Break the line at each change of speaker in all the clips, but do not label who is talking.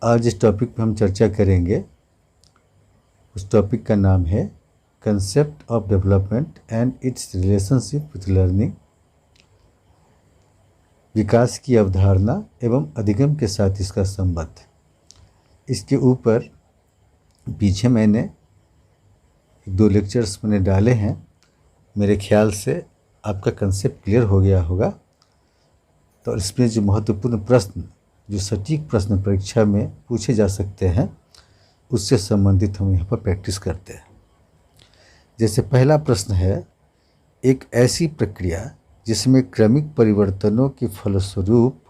आज जिस टॉपिक पे हम चर्चा करेंगे उस टॉपिक का नाम है concept of development and its relationship with learning. विकास की अवधारणा एवं अधिगम के साथ इसका संबंध। इसके ऊपर पीछे मैंने 2 लेक्चर्स मैंने डाले हैं। मेरे ख्याल से आपका कंसेप्ट क्लियर हो गया होगा। तो इसमें जो महत्वपूर्ण प्रश्न, जो सटीक प्रश्न परीक्षा में पूछे जा सकते हैं, उससे संबंधित हम यहाँ पर प्रैक्टिस करते हैं। जैसे पहला प्रश्न है, एक ऐसी प्रक्रिया जिसमें क्रमिक परिवर्तनों के फलस्वरूप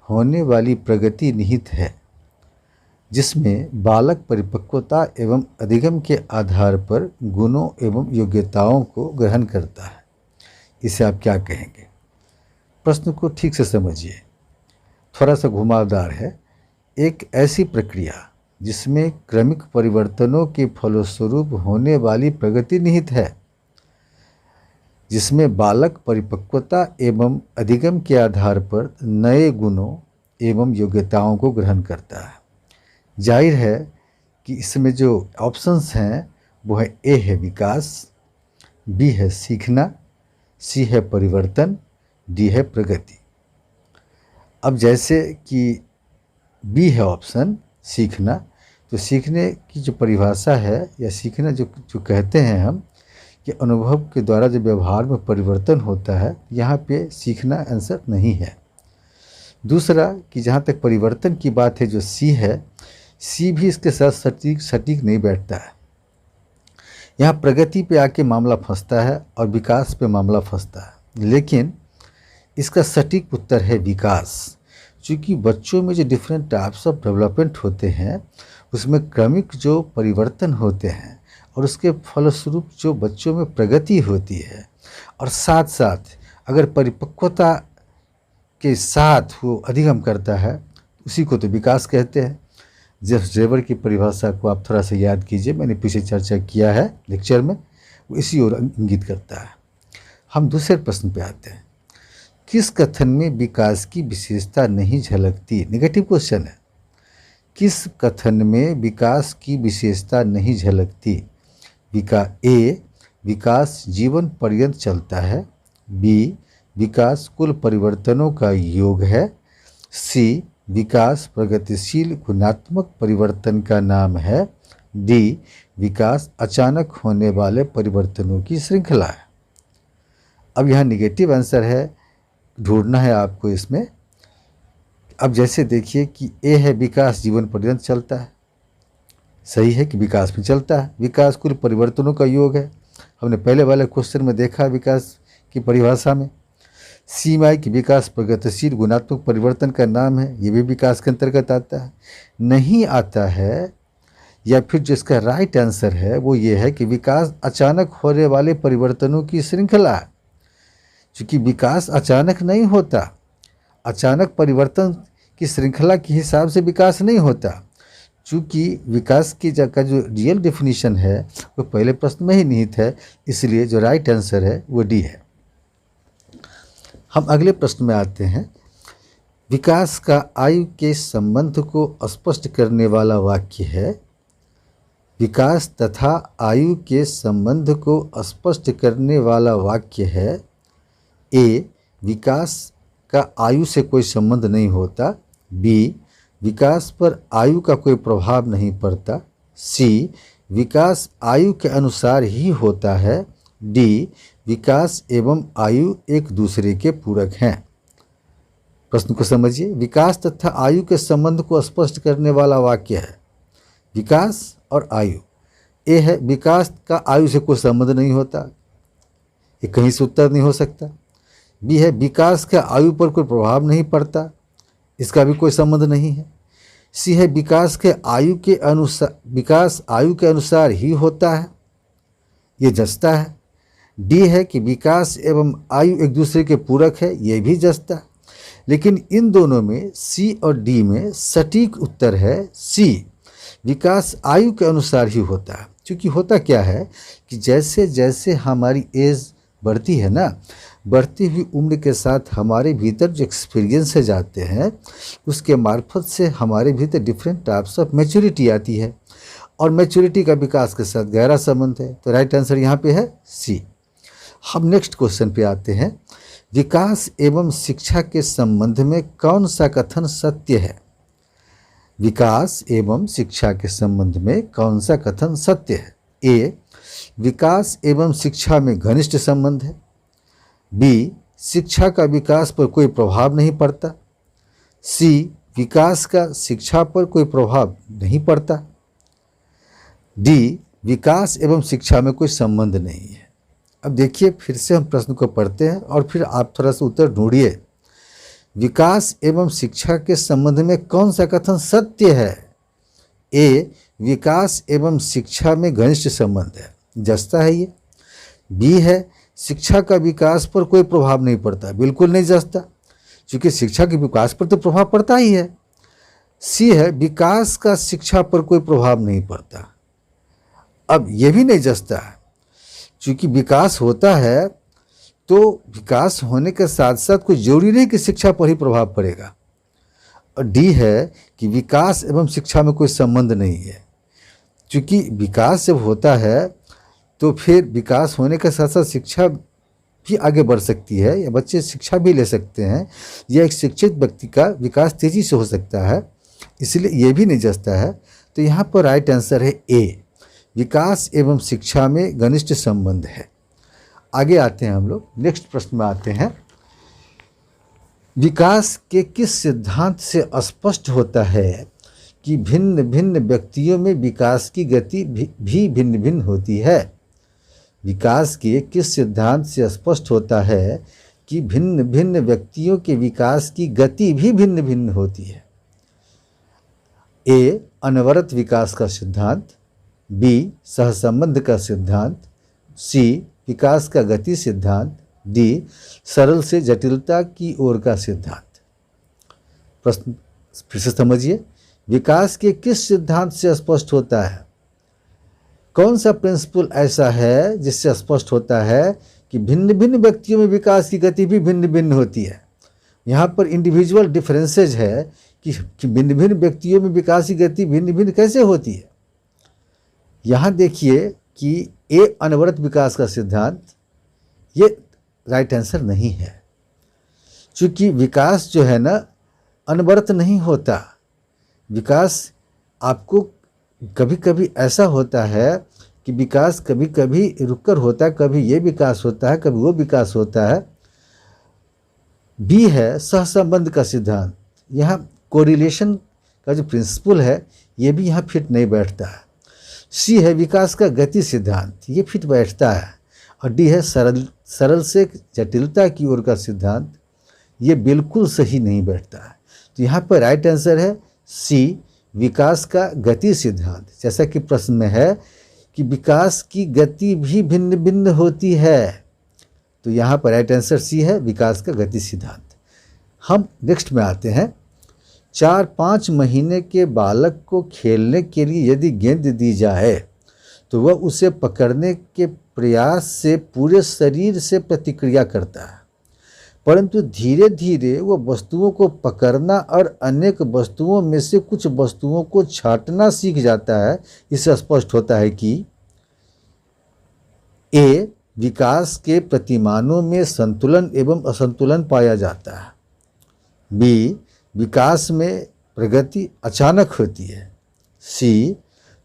होने वाली प्रगति निहित है, जिसमें बालक परिपक्वता एवं अधिगम के आधार पर गुणों एवं योग्यताओं को ग्रहण करता है, इसे आप क्या कहेंगे? प्रश्न को ठीक से समझिए, थोड़ा सा घुमावदार है। एक ऐसी प्रक्रिया जिसमें क्रमिक परिवर्तनों के फलस्वरूप होने वाली प्रगति निहित है, जिसमें बालक परिपक्वता एवं अधिगम के आधार पर नए गुणों एवं योग्यताओं को ग्रहण करता है। जाहिर है कि इसमें जो ऑप्शंस हैं वो है ए है विकास, बी है सीखना, सी है परिवर्तन, डी है प्रगति। अब जैसे कि बी है ऑप्शन सीखना, तो सीखने की जो परिभाषा है या सीखना जो कहते हैं हम कि अनुभव के द्वारा जो व्यवहार में परिवर्तन होता है, यहाँ पे सीखना आंसर नहीं है। दूसरा कि जहाँ तक परिवर्तन की बात है, जो सी है, सी भी इसके साथ सटीक नहीं बैठता है। यहाँ प्रगति पे आके मामला फंसता है और विकास पे मामला फंसता है, लेकिन इसका सटीक उत्तर है विकास। क्योंकि बच्चों में जो डिफरेंट टाइप्स ऑफ डेवलपमेंट होते हैं, उसमें क्रमिक जो परिवर्तन होते हैं और उसके फलस्वरूप जो बच्चों में प्रगति होती है, और साथ साथ अगर परिपक्वता के साथ वो अधिगम करता है, उसी को तो विकास कहते हैं। जेम्स ड्रेवर की परिभाषा को आप थोड़ा सा याद कीजिए, मैंने पीछे चर्चा किया है लेक्चर में, वो इसी ओर इंगित करता है। हम दूसरे प्रश्न पे आते हैं, किस कथन में विकास की विशेषता नहीं झलकती? नेगेटिव क्वेश्चन है। किस कथन में विकास की विशेषता नहीं झलकती? ए विकास जीवन पर्यंत चलता है, बी विकास कुल परिवर्तनों का योग है, सी विकास प्रगतिशील गुणात्मक परिवर्तन का नाम है, डी विकास अचानक होने वाले परिवर्तनों की श्रृंखला है। अब यहाँ निगेटिव आंसर है, ढूंढना है आपको इसमें। अब जैसे देखिए कि ए है विकास जीवन पर्यंत चलता है, सही है कि विकास में चलता है। विकास कुल परिवर्तनों का योग है, हमने पहले वाले क्वेश्चन में देखा विकास की परिभाषा में। सी में कि विकास प्रगतिशील गुणात्मक परिवर्तन का नाम है, ये भी विकास के अंतर्गत आता है। नहीं आता है, या फिर जिसका राइट आंसर है वो ये है कि विकास अचानक होने वाले परिवर्तनों की श्रृंखला है। क्योंकि विकास अचानक नहीं होता, अचानक परिवर्तन की श्रृंखला के हिसाब से विकास नहीं होता। चूँकि विकास की का जो रियल डेफिनेशन है वो पहले प्रश्न में ही निहित है, इसलिए जो राइट आंसर है वो डी है। हम अगले प्रश्न में आते हैं। विकास का आयु के संबंध को स्पष्ट करने वाला वाक्य है। विकास तथा आयु के संबंध को स्पष्ट करने वाला वाक्य है। ए विकास का आयु से कोई संबंध नहीं होता, बी विकास पर आयु का कोई प्रभाव नहीं पड़ता, सी विकास आयु के अनुसार ही होता है, डी विकास एवं आयु एक दूसरे के पूरक हैं। प्रश्न को समझिए, विकास तथा आयु के संबंध को स्पष्ट करने वाला वाक्य है विकास और आयु। ए है विकास का आयु से कोई संबंध नहीं होता, ये कहीं से उत्तर नहीं हो सकता। बी है विकास का आयु पर कोई प्रभाव नहीं पड़ता, इसका भी कोई संबंध नहीं है। सी है विकास आयु के अनुसार ही होता है, ये जचता है। डी है कि विकास एवं आयु एक दूसरे के पूरक है, ये भी जचता है। लेकिन इन दोनों में सी और डी में सटीक उत्तर है सी, विकास आयु के अनुसार ही होता है। क्योंकि होता क्या है कि जैसे जैसे हमारी एज बढ़ती है ना, बढ़ती हुई उम्र के साथ हमारे भीतर जो एक्सपीरियंस से जाते हैं उसके मार्फत से हमारे भीतर डिफरेंट टाइप्स ऑफ मैच्योरिटी आती है, और मैच्योरिटी का विकास के साथ गहरा संबंध है। तो राइट आंसर यहाँ पे है सी। हम नेक्स्ट क्वेश्चन पे आते हैं। विकास एवं शिक्षा के संबंध में कौन सा कथन सत्य है? विकास एवं शिक्षा के संबंध में कौन सा कथन सत्य है? ए, विकास एवं शिक्षा में घनिष्ठ संबंध है। बी, शिक्षा का विकास पर कोई प्रभाव नहीं पड़ता। सी, विकास का शिक्षा पर कोई प्रभाव नहीं पड़ता। डी, विकास एवं शिक्षा में कोई संबंध नहीं है। अब देखिए, फिर से हम प्रश्न को पढ़ते हैं और फिर आप थोड़ा सा उत्तर ढूंढिए। विकास एवं शिक्षा के संबंध में कौन सा कथन सत्य है? ए, विकास एवं शिक्षा में घनिष्ठ संबंध है, जचता है ये। बी है, शिक्षा का विकास पर कोई प्रभाव नहीं पड़ता, बिल्कुल नहीं जचता, क्योंकि शिक्षा के विकास पर तो प्रभाव पड़ता ही है। सी है, विकास का शिक्षा पर कोई प्रभाव नहीं पड़ता। अब ये भी नहीं जचता है, क्योंकि विकास होता है तो विकास होने के साथ साथ कोई जरूरी नहीं कि शिक्षा पर ही प्रभाव पड़ेगा। और डी है कि विकास एवं शिक्षा में कोई संबंध नहीं है, क्योंकि विकास जब होता है तो फिर विकास होने के साथ साथ शिक्षा भी आगे बढ़ सकती है, या बच्चे शिक्षा भी ले सकते हैं, या एक शिक्षित व्यक्ति का विकास तेज़ी से हो सकता है, इसलिए ये भी नहीं जचता है। तो यहाँ पर राइट आंसर है ए, विकास एवं शिक्षा में घनिष्ठ संबंध है। आगे आते हैं हम लोग, नेक्स्ट प्रश्न में आते हैं। विकास के किस सिद्धांत से स्पष्ट होता है कि भिन्न भिन्न व्यक्तियों में विकास की गति भी भिन्न भिन्न होती है? विकास के किस सिद्धांत से स्पष्ट होता है कि भिन्न भिन्न व्यक्तियों के विकास की गति भी भिन्न भिन्न होती है? ए, अनवरत विकास का सिद्धांत। बी, सहसंबंध का सिद्धांत। सी, विकास का गति सिद्धांत। डी, सरल से जटिलता की ओर का सिद्धांत। प्रश्न फिर से समझिए। विकास के किस सिद्धांत से स्पष्ट होता है? कौन सा प्रिंसिपल ऐसा है जिससे स्पष्ट होता है कि भिन्न भिन्न व्यक्तियों में विकास की गति भी भिन्न भिन्न होती है? यहाँ पर इंडिविजुअल डिफरेंसेज है कि भिन्न भिन्न व्यक्तियों में विकास की गति भिन्न भिन्न कैसे होती है। यहाँ देखिए कि ए, अनवरत विकास का सिद्धांत, ये राइट आंसर नहीं है, क्योंकि विकास जो है ना अनवरत नहीं होता। विकास आपको कभी कभी ऐसा होता है कि विकास कभी कभी रुककर होता है, कभी ये विकास होता है, कभी वो विकास होता है। बी है सहसंबंध का सिद्धांत। यहाँ कोरिलेशन का जो प्रिंसिपल है ये भी यहाँ फिट नहीं बैठता है। सी है विकास का गति सिद्धांत, ये फिट बैठता है। और डी है सरल से जटिलता की ओर का सिद्धांत, ये बिल्कुल सही नहीं बैठता है। तो यहाँ पर राइट आंसर है सी, विकास का गति सिद्धांत। जैसा कि प्रश्न में है कि विकास की गति भी भिन्न भिन्न होती है, तो यहाँ पर राइट आंसर सी है, विकास का गति सिद्धांत। हम नेक्स्ट में आते हैं। 4-5 महीने के बालक को खेलने के लिए यदि गेंद दी जाए तो वह उसे पकड़ने के प्रयास से पूरे शरीर से प्रतिक्रिया करता है, परंतु धीरे धीरे वह वस्तुओं को पकड़ना और अनेक वस्तुओं में से कुछ वस्तुओं को छांटना सीख जाता है। इससे स्पष्ट होता है कि ए, विकास के प्रतिमानों में संतुलन एवं असंतुलन पाया जाता है। बी, विकास में प्रगति अचानक होती है। सी,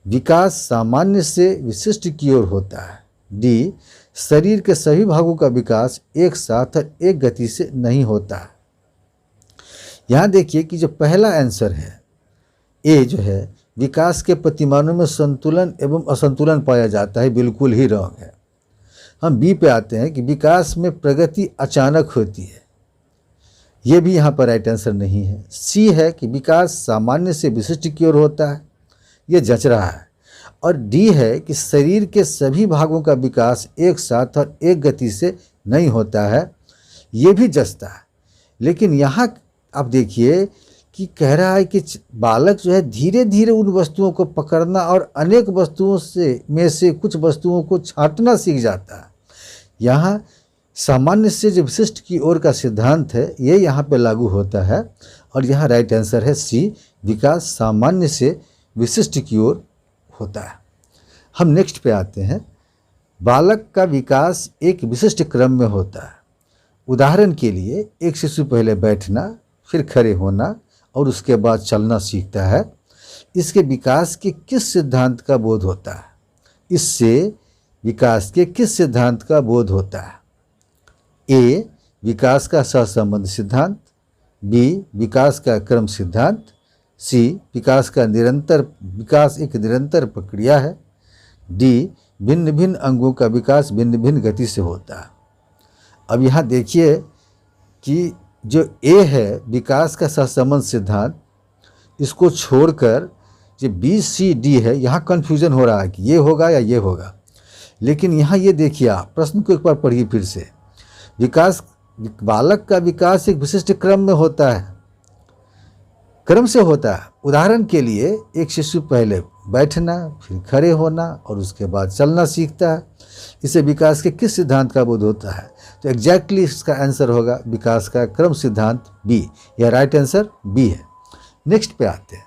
विकास सामान्य से विशिष्ट की ओर होता है। डी, शरीर के सभी भागों का विकास एक साथ और एक गति से नहीं होता है। यहाँ देखिए कि जो पहला आंसर है ए जो है, विकास के प्रतिमानों में संतुलन एवं असंतुलन पाया जाता है, बिल्कुल ही रॉन्ग है। हम बी पे आते हैं कि विकास में प्रगति अचानक होती है, ये भी यहाँ पर राइट आंसर नहीं है। सी है कि विकास सामान्य से विशिष्ट की ओर होता है, ये जच रहा है। और डी है कि शरीर के सभी भागों का विकास एक साथ और एक गति से नहीं होता है, ये भी जचता है। लेकिन यहाँ आप देखिए कि कह रहा है कि बालक जो है धीरे धीरे उन वस्तुओं को पकड़ना और अनेक वस्तुओं में से कुछ वस्तुओं को छांटना सीख जाता है। यहाँ सामान्य से जो विशिष्ट की ओर का सिद्धांत है ये यहाँ पे लागू होता है और यहाँ राइट आंसर है सी, विकास सामान्य से विशिष्ट की ओर होता है। हम नेक्स्ट पे आते हैं। बालक का विकास एक विशिष्ट क्रम में होता है। उदाहरण के लिए एक शिशु पहले बैठना, फिर खड़े होना और उसके बाद चलना सीखता है। इसके विकास के किस सिद्धांत का बोध होता है? इससे विकास के किस सिद्धांत का बोध होता है? ए, विकास का सहसंबंध सिद्धांत, बी, विकास का क्रम सिद्धांत, सी, विकास एक निरंतर प्रक्रिया है, डी, भिन्न भिन्न अंगों का विकास भिन्न भिन्न गति से होता है। अब यहाँ देखिए कि जो ए है विकास का सहसंबंध सिद्धांत, इसको छोड़कर जो बी सी डी है यहाँ कन्फ्यूजन हो रहा है कि ये होगा या ये होगा। लेकिन यहाँ ये देखिए, आप प्रश्न को एक बार पढ़िए फिर से। बालक का विकास एक विशिष्ट क्रम में होता है, क्रम से होता है। उदाहरण के लिए एक शिशु पहले बैठना, फिर खड़े होना और उसके बाद चलना सीखता है। इसे विकास के किस सिद्धांत का बोध होता है? तो एग्जैक्टली इसका आंसर होगा विकास का क्रम सिद्धांत, बी। यह राइट आंसर बी है। नेक्स्ट पे आते हैं।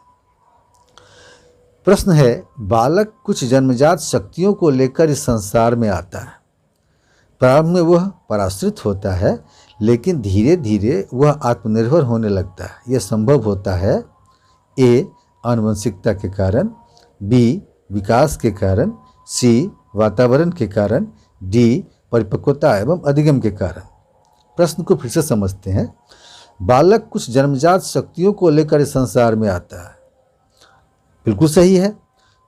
प्रश्न है, बालक कुछ जन्मजात शक्तियों को लेकर इस संसार में आता है। प्रारंभ में वह पराश्रित होता है, लेकिन धीरे धीरे वह आत्मनिर्भर होने लगता है। यह संभव होता है ए, आनुवंशिकता के कारण, बी, विकास के कारण, सी, वातावरण के कारण, डी, परिपक्वता एवं अधिगम के कारण। प्रश्न को फिर से समझते हैं। बालक कुछ जन्मजात शक्तियों को लेकर इस संसार में आता है। बिल्कुल सही है,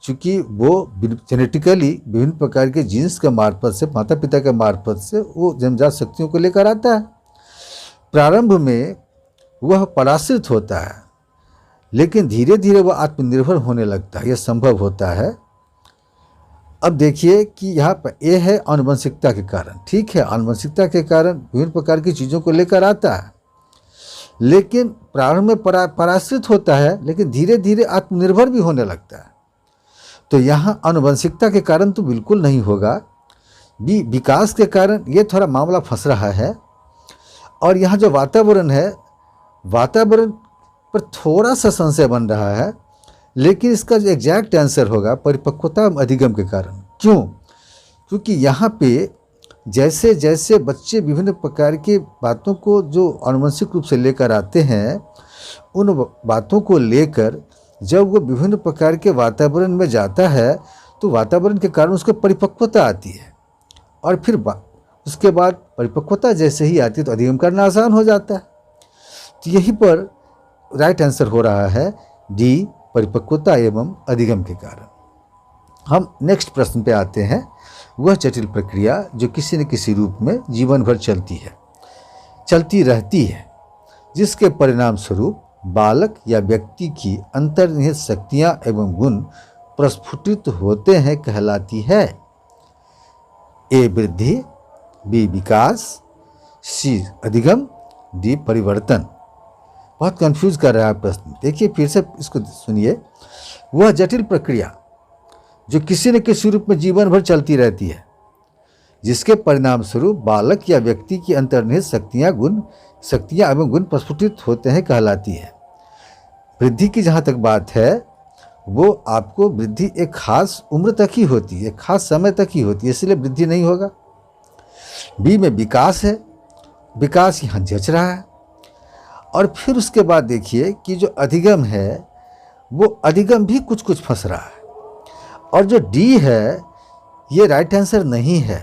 क्योंकि वो जेनेटिकली विभिन्न प्रकार के जीन्स के मार्फत से, माता पिता के मार्फत से वो जन्मजात शक्तियों को लेकर आता है। प्रारंभ में वह पराश्रित होता है, लेकिन धीरे धीरे वह आत्मनिर्भर होने लगता है। यह संभव होता है। अब देखिए कि यहाँ पर ए है आनुवंशिकता के कारण। ठीक है, आनुवंशिकता के कारण विभिन्न प्रकार की चीज़ों को लेकर आता है, लेकिन प्रारंभ में पराश्रित होता है, लेकिन धीरे धीरे आत्मनिर्भर भी होने लगता है। तो यहाँ आनुवंशिकता के कारण तो बिल्कुल नहीं होगा। बी, विकास के कारण, ये थोड़ा मामला फंस रहा है। और यहाँ जो वातावरण है, वातावरण पर थोड़ा सा संशय बन रहा है, लेकिन इसका जो एग्जैक्ट आंसर होगा परिपक्वता एवं अधिगम के कारण। क्यों? क्योंकि यहाँ पे जैसे जैसे बच्चे विभिन्न प्रकार की बातों को जो आनुवंशिक रूप से लेकर आते हैं, उन बातों को लेकर जब वो विभिन्न प्रकार के वातावरण में जाता है, तो वातावरण के कारण उसको परिपक्वता आती है। और फिर उसके बाद परिपक्वता जैसे ही आती है तो अधिगम करना आसान हो जाता है। तो यहीं पर राइट आंसर हो रहा है डी, परिपक्वता एवं अधिगम के कारण। हम नेक्स्ट प्रश्न पे आते हैं। वह जटिल प्रक्रिया जो किसी न किसी रूप में जीवन भर चलती रहती है, जिसके परिणाम स्वरूप बालक या व्यक्ति की अंतर्निहित शक्तियाँ एवं गुण प्रस्फुटित होते हैं, कहलाती है। ए, वृद्धि, बी, विकास, सी, अधिगम, डी, परिवर्तन। बहुत कंफ्यूज कर रहा है प्रश्न। देखिए फिर से इसको सुनिए। वह जटिल प्रक्रिया जो किसी न किसी रूप में जीवन भर चलती रहती है, जिसके परिणाम स्वरूप बालक या व्यक्ति की अंतर्निहित शक्तियाँ एवं गुण प्रस्फुटित होते हैं, कहलाती है। वृद्धि की जहाँ तक बात है, वो आपको वृद्धि एक खास उम्र तक ही होती है, एक खास समय तक ही होती है, इसलिए वृद्धि नहीं होगा। बी में विकास है, विकास यहाँ जच रहा है। और फिर उसके बाद देखिए कि जो अधिगम है, वो अधिगम भी कुछ कुछ फंस रहा है। और जो डी है, ये राइट आंसर नहीं है,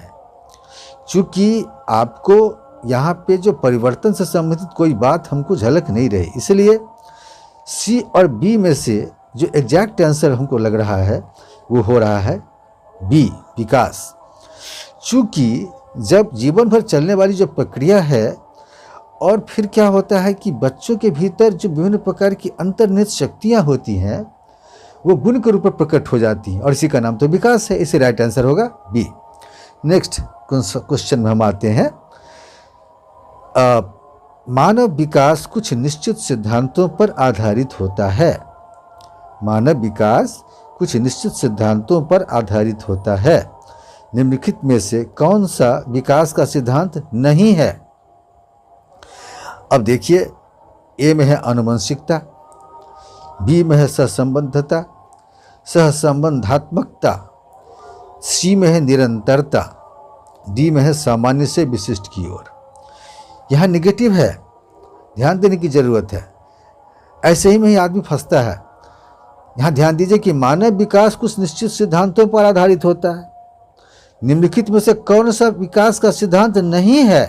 चूँकि आपको यहाँ पे जो परिवर्तन से संबंधित कोई बात हमको झलक नहीं रही, इसलिए सी और बी में से जो एग्जैक्ट आंसर हमको लग रहा है वो हो रहा है बी, विकास। चूँकि जब जीवन भर चलने वाली जो प्रक्रिया है, और फिर क्या होता है कि बच्चों के भीतर जो विभिन्न प्रकार की अंतर्निहित शक्तियाँ होती हैं, वो गुण के रूप में प्रकट हो जाती हैं, और इसी का नाम तो विकास है। इसे राइट आंसर होगा बी। नेक्स्ट क्वेश्चन में हम आते हैं। मानव विकास कुछ निश्चित सिद्धांतों पर आधारित होता है। मानव विकास कुछ निश्चित सिद्धांतों पर आधारित होता है। निम्नलिखित में से कौन सा विकास का सिद्धांत नहीं है? अब देखिए, ए में है आनुवंशिकता, बी में है सहसंबद्धता, सहसंबंधात्मकता, सी में है निरंतरता, डी में है सामान्य से विशिष्ट की ओर। यहाँ निगेटिव है, ध्यान देने की जरूरत है। ऐसे ही में ही आदमी फंसता है। यहाँ ध्यान दीजिए कि मानव विकास कुछ निश्चित सिद्धांतों पर आधारित होता है। निम्नलिखित में से कौन सा विकास का सिद्धांत नहीं है?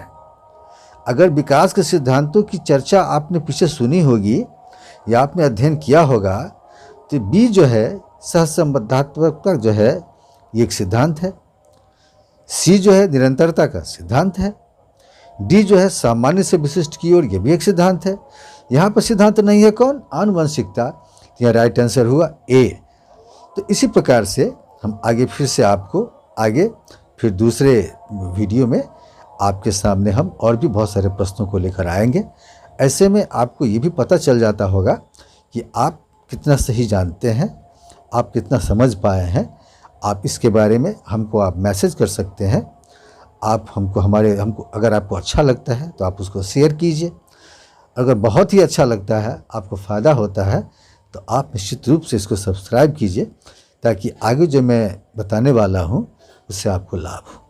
अगर विकास के सिद्धांतों की चर्चा आपने पीछे सुनी होगी या आपने अध्ययन किया होगा, तो बी जो है सहसंबद्धात्मकता जो है ये एक सिद्धांत है, सी जो है निरंतरता का सिद्धांत है, डी जो है सामान्य से विशिष्ट की ओर ये भी एक सिद्धांत है। यहाँ पर सिद्धांत नहीं है कौन? आनुवंशिकता। यह राइट आंसर हुआ ए। तो इसी प्रकार से हम आगे फिर से आपको फिर दूसरे वीडियो में आपके सामने हम और भी बहुत सारे प्रश्नों को लेकर आएंगे। ऐसे में आपको ये भी पता चल जाता होगा कि आप कितना सही जानते हैं, आप कितना समझ पाए हैं। आप इसके बारे में हमको आप मैसेज कर सकते हैं। आप हमको अगर आपको अच्छा लगता है तो आप उसको शेयर कीजिए। अगर बहुत ही अच्छा लगता है, आपको फ़ायदा होता है, तो आप निश्चित रूप से इसको सब्सक्राइब कीजिए, ताकि आगे जो मैं बताने वाला हूँ उससे आपको लाभ हो।